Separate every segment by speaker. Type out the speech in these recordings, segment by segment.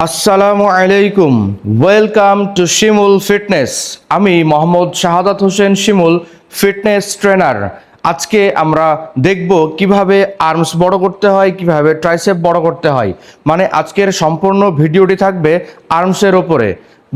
Speaker 1: আসসালামু আলাইকুম, welcome to Shimul fitness. আমি মোহাম্মদ শাহাদাত হোসেন শিমুল, ফিটনেস ট্রেনার। আজকে আমরা দেখব কিভাবে আর্মস বড় করতে হয়, কিভাবে ট্রাইসেপ বড় করতে হয়। মানে আজকের সম্পূর্ণ ভিডিওটি থাকবে আর্মসের ওপরে,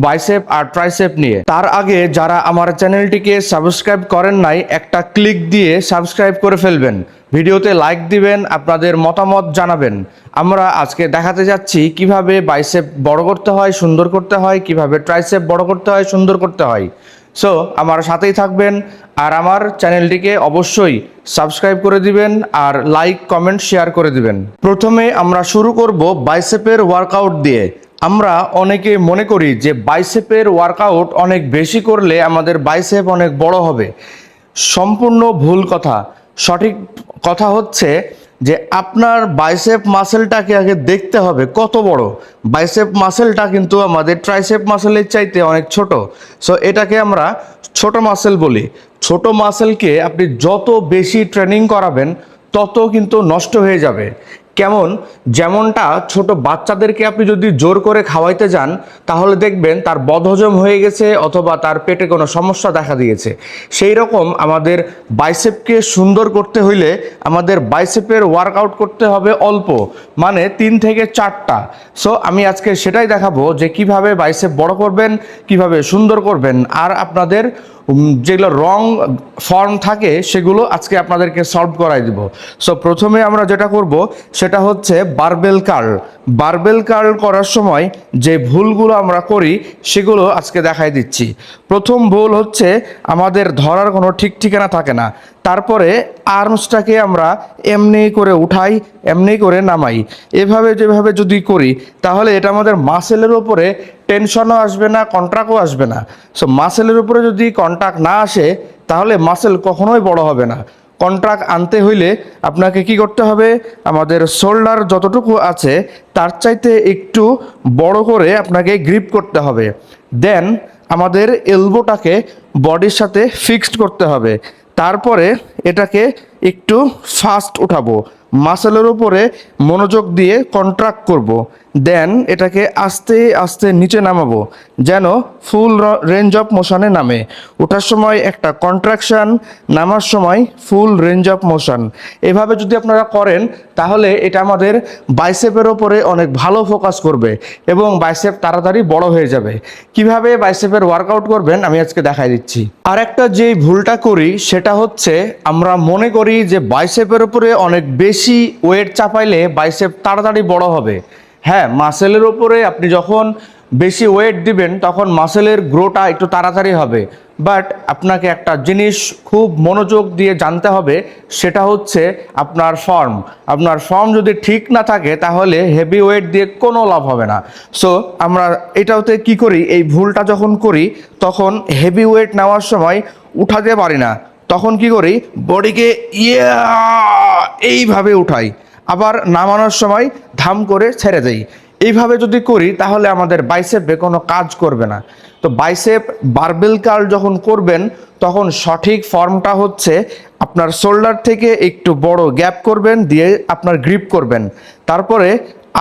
Speaker 1: বাইসেপ আর ট্রাইসেপ নিয়ে। তার আগে যারা আমার চ্যানেলটিকে সাবস্ক্রাইব করেন নাই, একটা ক্লিক দিয়ে সাবস্ক্রাইব করে ফেলবেন, ভিডিওতে লাইক দিবেন, আপনাদের মতামত জানাবেন। আমরা আজকে দেখাতে যাচ্ছি কিভাবে বাইসেপ বড় করতে হয়, সুন্দর করতে হয়, কিভাবে ট্রাইসেপ বড় করতে হয়, সুন্দর করতে হয়। সো আমার সাথেই থাকবেন আর আমার চ্যানেলটিকে অবশ্যই সাবস্ক্রাইব করে দিবেন আর লাইক কমেন্ট শেয়ার করে দিবেন। প্রথমে আমরা শুরু করব বাইসেপের ওয়ার্কআউট দিয়ে। আমরা অনেকে মনে করি যে বাইসেপের ওয়ার্কআউট অনেক বেশি করলে আমাদের বাইসেপ অনেক বড় হবে। সম্পূর্ণ ভুল কথা। সঠিক কথা হচ্ছে যে আপনার বাইসেপ মাসেলটাকে আগে দেখতে হবে কত বড়। বাইসেপ মাসেলটা কিন্তু আমাদের ট্রাইসেপ মাসেলের চাইতে অনেক ছোট। সো এটাকে আমরা ছোট মাসেল বলি। ছোট মাসেলকে আপনি যত বেশি ট্রেনিং করাবেন তত কিন্তু নষ্ট হয়ে যাবে। কেমন? যেমনটা ছোট বাচ্চাদেরকে আপনি যদি জোর করে খাওয়াইতে যান তাহলে দেখবেন তার বদহজম হয়ে গেছে অথবা তার পেটে কোনো সমস্যা দেখা দিয়েছে। সেই রকম আমাদের বাইসেপকে সুন্দর করতে হইলে আমাদের বাইসেপের ওয়ার্কআউট করতে হবে অল্প, মানে 3 থেকে 4টা। সো আমি আজকে সেটাই দেখাবো যে কিভাবে বাইসেপ বড় করবেন, কিভাবে সুন্দর করবেন, আর আপনাদের যেগুলো রং ফর্ম থাকে সেগুলো আজকে আপনাদেরকে সলভ করাই দিব। সো প্রথমে আমরা যেটা করব সেটা হচ্ছে বারবেল কার্ল। বারবেল কার্ল করার সময় যে ভুলগুলো আমরা করি সেগুলো আজকে দেখাই দিচ্ছি। প্রথম ভুল হচ্ছে আমাদের ধরার কোনো ঠিক ঠিকানা থাকে না। তারপরে আর্মসটাকে আমরা এমনি করে উঠাই, এমনি করে নামাই। এভাবে যেভাবে যদি করি তাহলে এটা আমাদের মাসেলের উপরে টেনশনও আসবে না, কন্ট্রাক্টও আসবে না। সো মাসেলের উপরে যদি কন্ট্রাক্ট না আসে তাহলে মাসেল কখনোই বড় হবে না। কন্ট্রাক্ট আনতে হইলে আপনাকে কি করতে হবে, আমাদের শোল্ডার যতটুকু আছে তার চাইতে একটু বড় করে আপনাকে গ্রিপ করতে হবে। দেন আমাদের এলবোটাকে বডির সাথে ফিক্সড করতে হবে। তারপরে এটাকে একটু ফাস্ট উঠাবো, মাসেলের উপরে মনোযোগ দিয়ে কন্ট্রাক্ট করব। দেন এটাকে আস্তে আস্তে নিচে নামাবো যেন ফুল রেঞ্জ অফ মোশনে নামে। ওঠার সময় একটা কন্ট্রাকশন, নামার সময় ফুল রেঞ্জ অফ মোশন। এভাবে যদি আপনারা করেন তাহলে এটা আমাদের বাইসেপের ওপরে অনেক ভালো ফোকাস করবে এবং বাইসেপ তাড়াতাড়ি বড় হয়ে যাবে। কিভাবে বাইসেপের ওয়ার্কআউট করবেন আমি আজকে দেখাই দিচ্ছি। আর একটা যেই ভুলটা করি সেটা হচ্ছে আমরা মনে করি যে বাইসেপের উপরে অনেক বেশি ওয়েট চাপাইলে বাইসেপ তাড়াতাড়ি বড় হবে। হ্যাঁ, মাসেলের ওপরে আপনি যখন বেশি ওয়েট দিবেন তখন মাসেলের গ্রোটা একটু তাড়াতাড়ি হবে। বাট আপনাকে একটা জিনিস খুব মনোযোগ দিয়ে জানতে হবে, সেটা হচ্ছে আপনার ফর্ম। আপনার ফর্ম যদি ঠিক না থাকে তাহলে হেভি ওয়েট দিয়ে কোনো লাভ হবে না। সো আমরা এটাতে কি করি, এই ভুলটা যখন করি তখন হেভি ওয়েট নেওয়ার সময় উঠাতে পারি না। তখন কি করি, বডিকে এইভাবে উঠাই, আবার নামানোর সময় ধাম করে ছেড়ে দেই। এইভাবে যদি করি তাহলে আমাদের বাইসেপে কোনো কাজ করবে না। তো বাইসেপ বারবেল কার্ল যখন করবেন তখন সঠিক ফর্মটা হচ্ছে আপনার শোল্ডার থেকে একটু বড় গ্যাপ করবেন, দিয়ে আপনার গ্রিপ করবেন। তারপরে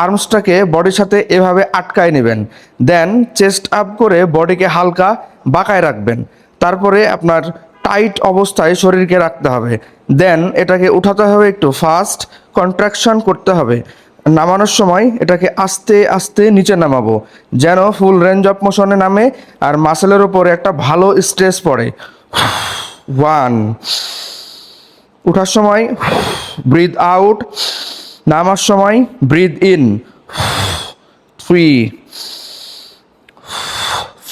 Speaker 1: আর্মসটাকে বডির সাথে এভাবে আটকায় নেবেন। দেন চেস্ট আপ করে বডিকে হালকা বাঁকায় রাখবেন। তারপরে আপনার টাইট অবস্থায় শরীরকে রাখতে হবে। দেন এটাকে উঠাতে হবে একটু ফাস্ট, কন্ট্রাকশন করতে হবে। নামানোর সময় এটাকে আস্তে আস্তে নিচে নামাবো যেন ফুল রেঞ্জ অফ মোশনে নামে আর মাসেলের উপরে একটা ভালো স্ট্রেস পড়ে। 1, উঠার সময় ব্রিথ আউট, নামার সময় ব্রিথ ইন। 3,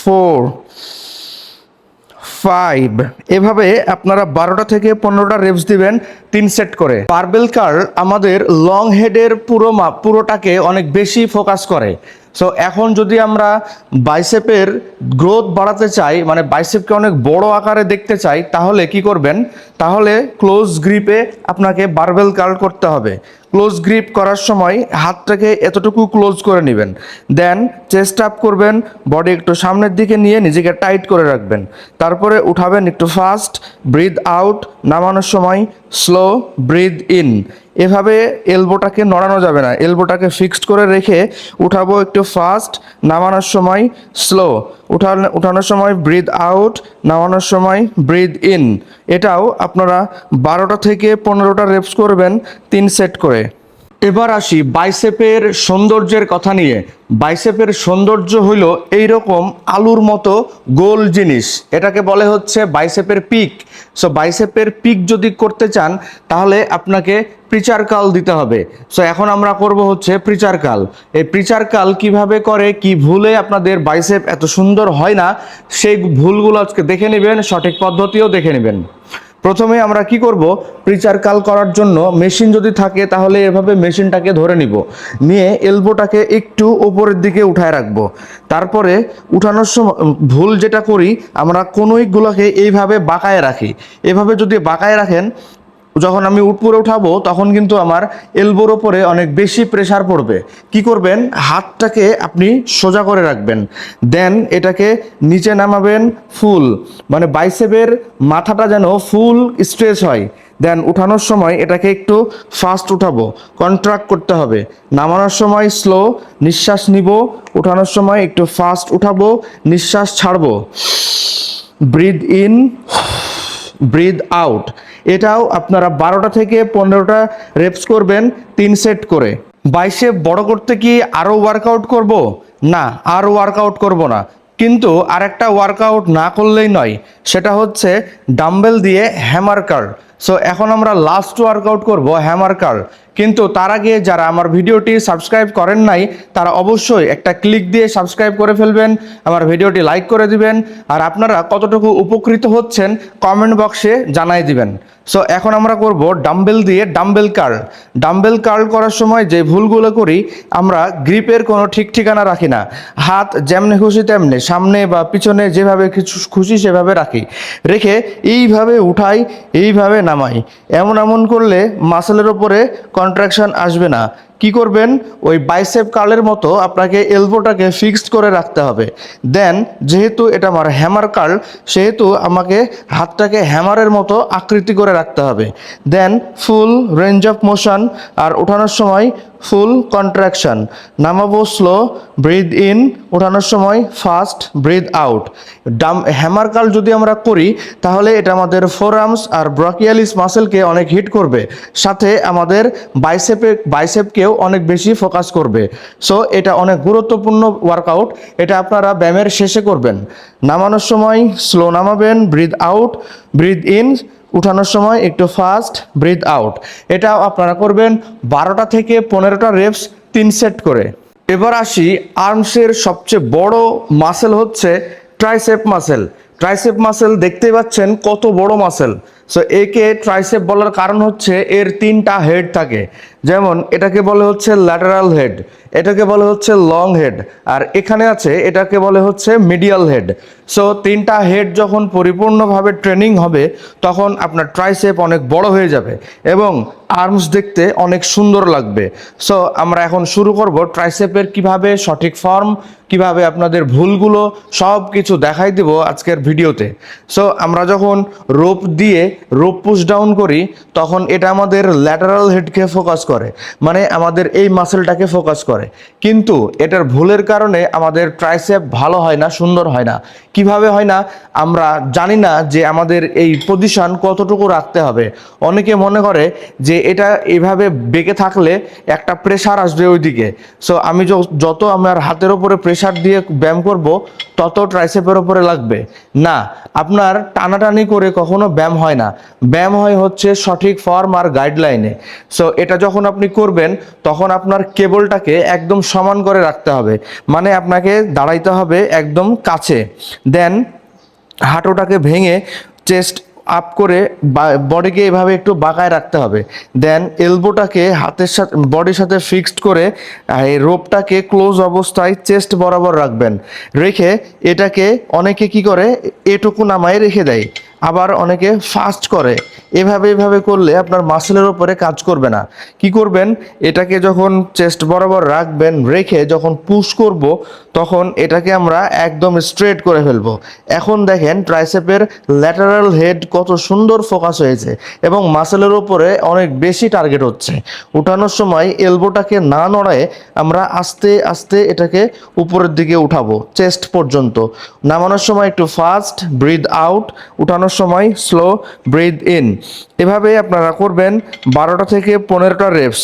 Speaker 1: 4, 5। এভাবে আপনারা 12টা থেকে 15টা রেপস দিবেন 3 সেট করে। বারবেল কার্ল আমাদের লং হেডের পুরোটাকে অনেক বেশি ফোকাস করে। সো এখন যদি আমরা বাইসেপের গ্রোথ বাড়াতে চাই, মানে বাইসেপকে অনেক বড় আকারে দেখতে চাই, তাহলে কি করবেন, তাহলে ক্লোজ গ্রিপে আপনাকে বারবেল কার্ল করতে হবে। ক্লোজ গ্রিপ করার সময় হাতটাকে এতটুকু ক্লোজ করে নেবেন। দেন চেস্ট আপ করবেন, বডি একটু সামনের দিকে নিয়ে নিজেকে টাইট করে রাখবেন। তারপরে উঠাবেন একটু ফাস্ট, ব্রিথ আউট, নামানোর সময় স্লো, ব্রিথ ইন। এভাবে এলবোটাকে নড়ানো যাবে না, এলবোটাকে ফিক্সড করে রেখে উঠাবো একটু ফাস্ট, নামানোর সময় স্লো, উঠানোর সময় ব্রিথ আউট, নামানোর সময় ব্রিথ ইন। এটাও আপনারা 12টা থেকে 15টা রেপস করবেন 3 সেট করে। এবার আসি বাইসেপের সৌন্দর্যের কথা নিয়ে। বাইসেপের সৌন্দর্য হইল এইরকম আলুর মতো গোল জিনিস, এটাকে বলে হচ্ছে বাইসেপের পিক। সো বাইসেপের পিক যদি করতে চান তাহলে আপনাকে প্রিচার কাল দিতে হবে। সো এখন আমরা করব হচ্ছে প্রিচার কাল। এই প্রিচার কাল কিভাবে করে, কি ভুলে আপনাদের বাইসেপ এত সুন্দর হয় না, সেই ভুলগুলো আজকে দেখে নেবেন, সঠিক পদ্ধতিও দেখে নেবেন। প্রথমে আমরা কি করব, প্রিচার কাল করার জন্য মেশিন যদি থাকে তাহলে এভাবে মেশিনটাকে ধরে নিব, নিয়ে এলবোটাকে একটু উপরের দিকে উঠায় রাখবো। তারপরে উঠানোর সময় ভুল যেটা করি, আমরা কনুইগুলোকে এইভাবে বাঁকায় রাখি। এভাবে যদি বাঁকায় রাখেন, যখন আমি উপরে উঠাবো তখন কিন্তু আমার এলবোর ওপরে অনেক বেশি প্রেসার পড়বে। কি করবেন, হাতটাকে আপনি সোজা করে রাখবেন, দেন এটাকে নিচে নামাবেন ফুল, মানে বাইসেপের মাথাটা যেন ফুল স্ট্রেচ হয়। দেন উঠানোর সময় এটাকে একটু ফাস্ট উঠাবো, কন্ট্রাক্ট করতে হবে। নামানোর সময় স্লো, নিঃশ্বাস নিব, উঠানোর সময় একটু ফাস্ট উঠাবো, নিঃশ্বাস ছাড়বো, ব্রিথ ইন, ব্রিথ আউট। এটাও আপনারা 12টা থেকে 15টা রেপস করবেন 3 সেট করে। বাইসেপ বড় করতে কি আরও ওয়ার্কআউট করব? না, আর ওয়ার্কআউট করব না, কিন্তু আরেকটা ওয়ার্কআউট না করলেই নয়, সেটা হচ্ছে ডাম্বেল দিয়ে হ্যামার কার্ল। সো এখন আমরা লাস্ট ওয়ার্কআউট করব হ্যামার কার্ল। কিন্তু তার আগে যারা আমার ভিডিওটি সাবস্ক্রাইব করেন নাই তারা অবশ্যই একটা ক্লিক দিয়ে সাবস্ক্রাইব করে ফেলবেন, আমার ভিডিওটি লাইক করে দিবেন, আর আপনারা কতটুকু উপকৃত হচ্ছেন কমেন্ট বক্সে জানাই দিবেন। সো এখন আমরা করব ডাম্বেল দিয়ে ডাম্বেল কার্ল। ডাম্বেল কার্ল করার সময় যে ভুলগুলো করি, আমরা গ্রিপের কোনো ঠিক ঠিকানা রাখি না, হাত যেমনি খুশি তেমনি সামনে বা পিছনে যেভাবে কিছু খুশি সেভাবে রাখি, রেখে এইভাবে উঠাই, এইভাবে নামাই। এমন এমন করলে মাসেলের ওপরে কন্ট্রাকশন আসবে না। কি করবেন, ওই বাইসেপ কার্লের মতো আপনাকে এলবোটাকে ফিক্সড করে রাখতে হবে। দেন যেহেতু এটা আমার হ্যামার কার্ল, সেহেতু আমাকে হাতটাকে হ্যামারের মতো আকৃতি করে রাখতে হবে। Then full range of motion, আর ওঠানোর সময় ফুল কন্ট্রাকশন, নামাবো স্লো, ব্রিথ ইন, ওঠানোর সময় fast, breathe out. Hammer curl যদি আমরা করি তাহলে এটা আমাদের ফোরআর্মস আর ব্রাকিয়ালিস মাসেলকে অনেক হিট করবে, সাথে আমাদের বাইসেপকেও অনেক বেশি ফোকাস করবে। সো এটা অনেক গুরুত্বপূর্ণ ওয়ার্কআউট, এটা আপনারা ব্যায়ামের শেষে করবেন। নামানোর সময় স্লো নামাবেন, ব্রিথ আউট, ব্রিথ ইন, উঠানোর সময় একটু ফাস্ট, ব্রিথ আউট। এটাও আপনারা করবেন 12টা থেকে 15টা রেপস 3 সেট করে। এবার আসি আর্মসের সবচেয়ে বড় মাসেল হচ্ছে ট্রাইসেপ মাসেল। ট্রাইসেপ মাসেল দেখতেই পাচ্ছেন কত বড় মাসেল। সো একে ট্রাইসেপ বলার কারণ হচ্ছে এর 3টা হেড থাকে, যেমন এটাকে বলে হচ্ছে ল্যাটারাল হেড, এটাকে বলে হচ্ছে লং হেড, আর এখানে আছে এটাকে বলে হচ্ছে মিডিয়াল হেড। সো 3টা হেড যখন পরিপূর্ণভাবে ট্রেনিং হবে তখন আপনার ট্রাইসেপ অনেক বড় হয়ে যাবে এবং আর্মস দেখতে অনেক সুন্দর লাগবে। সো আমরা এখন শুরু করব ট্রাইসেপের কিভাবে সঠিক ফর্ম, কিভাবে আপনাদের ভুলগুলো সব কিছু দেখাই দেব আজকের ভিডিওতে। সো আমরা যখন রোপ দিয়ে রোপ পুশ ডাউন করি তখন এটা আমাদের ল্যাটারাল হেডকে ফোকাস করে, মানে আমাদের এই মাসেলটাকে ফোকাস করে, কিন্তু এটার ভুলের কারণে আমাদের ট্রাইসেপ ভালো হয় না, সুন্দর হয় না। কিভাবে হয় না, আমরা জানি না যে আমাদের এই পজিশন কতটুকু রাখতে হবে। অনেকে মনে করে যে এটা এইভাবে বেঁকে থাকলে একটা প্রেসার আসবে ওইদিকে, সো আমি যত আমার হাতের ওপরে প্রেসার দিয়ে ব্যায়াম করব তত ট্রাইসেপের ওপরে লাগবে। না, আপনার টানাটানি করে কখনো ব্যায়াম হয় না, ব্যায়াম হয় হচ্ছে সঠিক ফর্ম আর গাইডলাইনে। সো এটা যখন আপনি করবেন তখন আপনার কেবলটাকে একদম সমান করে রাখতে হবে, মানে আপনাকে দাঁড়াইতে হবে একদম কাছে। দেন হাঁটুটাকে ভেঙে চেস্ট আপ করে বডিকে এভাবে একটু বাঁকায় রাখতে হবে। দেন এলবোটাকে হাতের সাথে বডির সাথে ফিক্সড করে এই রোপটাকে ক্লোজ অবস্থায় চেস্ট বরাবর রাখবেন, রেখে এটাকে অনেকে কি করে এটুকু নামায় রেখে দেয়, আবার অনেকে ফাস্ট করে। এভাবে করলে আপনার মাসেলের উপরে কাজ করবে না। কি করবেন, এটাকে যখন চেস্ট বরাবর রাখবেন, রেখে যখন পুশ করব তখন এটাকে আমরা একদম স্ট্রেট করে ফেলবো। এখন দেখেন ট্রাইসেপের ল্যাটারাল হেড কত সুন্দর ফোকাস হয়েছে এবং মাসেলের উপরে অনেক বেশি টার্গেট হচ্ছে। উঠানোর সময় এলবোটাকে না নড়ায় আমরা আস্তে আস্তে এটাকে উপরের দিকে উঠাবো চেস্ট পর্যন্ত। নামানোর সময় একটু ফাস্ট, ব্রিথ আউট, উঠানোর সময় স্লো, ব্রিথ ইন। এভাবে আপনারা করবেন 12টা থেকে 15টা রেপস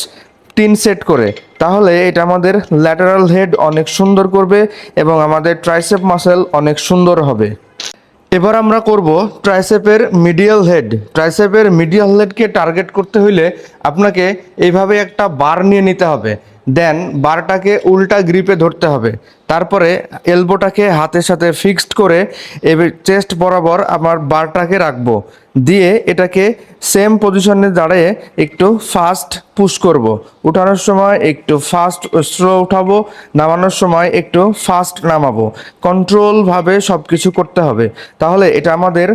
Speaker 1: 3 সেট করে। তাহলে এটা আমাদের ল্যাটারাল হেড অনেক সুন্দর করবে এবং আমাদের ট্রাইসেপ মাসেল অনেক সুন্দর হবে। এবার আমরা করব ট্রাইসেপের মিডিয়াল হেড। ট্রাইসেপের মিডিয়াল হেডকে টার্গেট করতে হইলে আপনাকে এইভাবে একটা বার নিয়ে নিতে হবে। দেন বারটাকে উল্টা গ্রিপে ধরতে হবে। তারপরে এলবোটাকে হাতের সাথে ফিক্সড করে চেস্ট বরাবর আমার বারটাকে রাখবো, দিয়ে এটাকে সেম পজিশনে দাঁড়িয়ে একটু ফাস্ট পুশ করব। উঠানোর সময় একটু ফাস্ট স্লো উঠাবো, নামানোর সময় একটু ফাস্ট নামাবো। কন্ট্রোলভাবে সব কিছু করতে হবে, তাহলে এটা আমাদের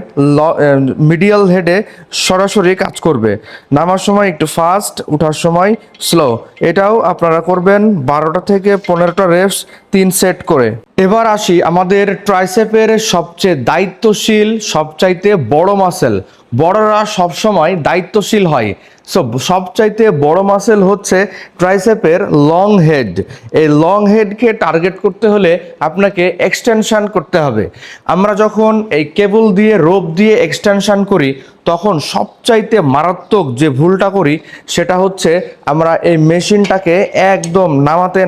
Speaker 1: মিডিয়াল হেডে সরাসরি কাজ করবে। নামার সময় একটু ফাস্ট, উঠার সময় স্লো। এটাও আপনারা করবেন 12টা থেকে 15টা রেপস 3 সেট করে। এবার আসি আমাদের ট্রাইসেপের সবচেয়ে দায়িত্বশীল, সবচাইতে বড় মাসেল। বড়রা সবসময় দায়িত্বশীল হয়। সবচাইতে বড় মাসেল হচ্ছে ট্রাইসেপের লং হেড। এই লং হেডকে টার্গেট করতে হলে আপনাকে এক্সটেনশন করতে হবে। আমরা যখন এই কেবল দিয়ে, রোপ দিয়ে এক্সটেনশন করি তখন সবচাইতে মারাত্মক যে ভুলটা করি সেটা হচ্ছে আমরা এই মেশিনটাকে একদম নামাতে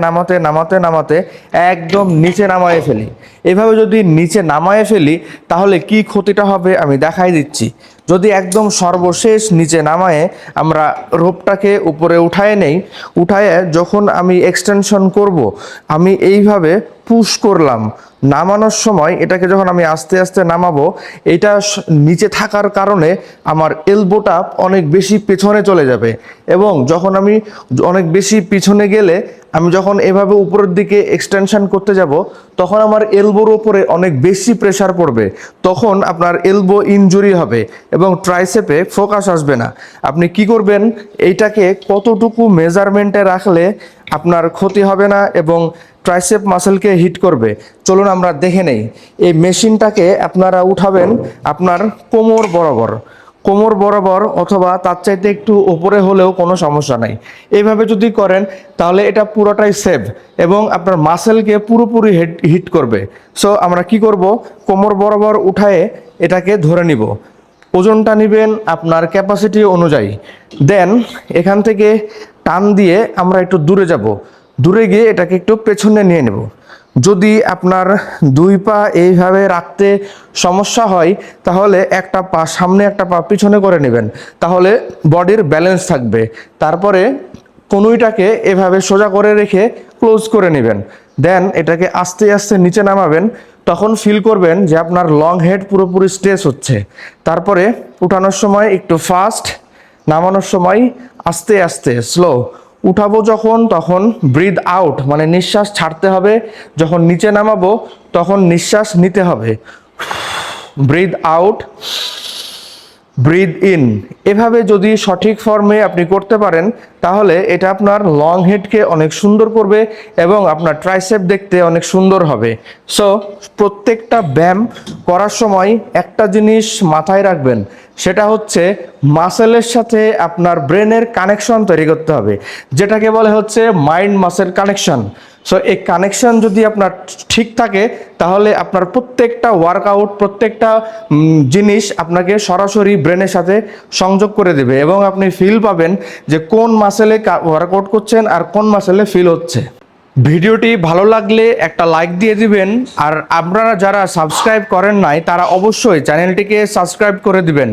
Speaker 1: একদম নিচে নামায়ে ফেলি। এভাবে যদি নিচে নামায়ে ফেলি তাহলে কি ক্ষতিটা হবে আমি দেখাই দিচ্ছি। যদি একদম সর্বশেষ নিচে নামায়ে আমরা রোপটাকে উপরে উঠায় নেই, উঠায়ে যখন আমি এক্সটেনশন করব আমি এইভাবে পুশ করলাম। নামানোর সময় এটাকে যখন আমি আস্তে আস্তে নামাবো, এটা নিচে থাকার কারণে আমার এলবোটা অনেক বেশি পেছনে চলে যাবে এবং যখন আমি অনেক বেশি পিছনে গেলে আমি যখন এভাবে উপরের দিকে এক্সটেনশন করতে যাব তখন আমার এলবোর উপরে অনেক বেশি প্রেসার পড়বে। তখন আপনার এলবো ইনজুরি হবে এবং ট্রাইসেপে ফোকাস আসবে না। আপনি কি করবেন, এইটাকে কতটুকু মেজারমেন্টে রাখলে আপনার ক্ষতি হবে না এবং ট্রাইসেপ মাসেলকে হিট করবে, চলুন আমরা দেখে নেই। এই মেশিনটাকে আপনারা উঠাবেন আপনার কোমর বরাবর অথবা তার চাইতে একটু উপরে হলেও কোনো সমস্যা নাই। এইভাবে যদি করেন তাহলে এটা পুরোটাই সেভ এবং আপনার মাসেলকে পুরোপুরি হিট করবে। সো আমরা কি করব, কোমর বরাবর উঠায়ে এটাকে ধরে নিব। ওজনটা নেবেন আপনার ক্যাপাসিটি অনুযায়ী। দেন এখান থেকে টান দিয়ে আমরা একটু দূরে যাব, দূরে গিয়ে এটাকে একটু পেছনে নিয়ে নেব। যদি আপনার 2 পা এইভাবে রাখতে সমস্যা হয় তাহলে একটা পা সামনে একটা পা পিছনে করে নেবেন, তাহলে বডির ব্যালেন্স থাকবে। তারপরে কনুইটাকে এভাবে সোজা করে রেখে ক্লোজ করে নেবেন। দেন এটাকে আস্তে আস্তে নিচে নামাবেন, তখন ফিল করবেন যে আপনার লং হেড পুরোপুরি স্ট্রেচ হচ্ছে। তারপরে উঠানোর সময় একটু ফাস্ট, নামানোর সময় আস্তে আস্তে স্লো। উঠাবো যখন তখন ব্রিথ আউট মানে নিঃশ্বাস ছাড়তে হবে, যখন নিচে নামাবো তখন নিঃশ্বাস নিতে হবে। Breathe out, breathe in. এভাবে যদি সঠিক ফর্মে আপনি করতে পারেন তাহলে এটা আপনার লং হেডকে অনেক সুন্দর করবে এবং আপনার ট্রাইসেপ দেখতে অনেক সুন্দর হবে। সো প্রত্যেকটা ব্যায়াম করার সময় একটা জিনিস মাথায় রাখবেন, সেটা হচ্ছে মাসেলের সাথে আপনার ব্রেনের কানেকশন তৈরি করতে হবে, যেটাকে বলে হচ্ছে মাইন্ড মাসেল কানেকশন। সো এই কানেকশন যদি আপনার ঠিক থাকে তাহলে আপনার প্রত্যেকটা ওয়ার্কআউট, প্রত্যেকটা জিনিস আপনাকে সরাসরি ব্রেনের সাথে সংযোগ করে দেবে এবং আপনি ফিল পাবেন যে কোন মাসেলে ওয়ার্কআউট করছেন আর কোন মাসেলে ফিল হচ্ছে। ভিডিওটি ভালো লাগলে একটা লাইক দিয়ে দিবেন, আর আপনারা যারা সাবস্ক্রাইব করেন নাই তারা অবশ্যই চ্যানেলটিকে সাবস্ক্রাইব করে দিবেন।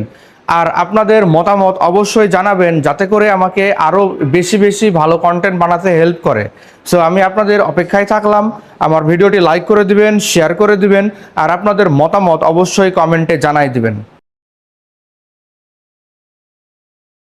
Speaker 1: আর আপনাদের মতামত অবশ্যই জানাবেন যাতে করে আমাকে আরও বেশি ভালো কন্টেন্ট বানাতে হেল্প করে। সো আমি আপনাদের অপেক্ষায় থাকলাম। আমার ভিডিওটি লাইক করে দিবেন, শেয়ার করে দিবেন আর আপনাদের মতামত অবশ্যই কমেন্টে জানাই দিবেন।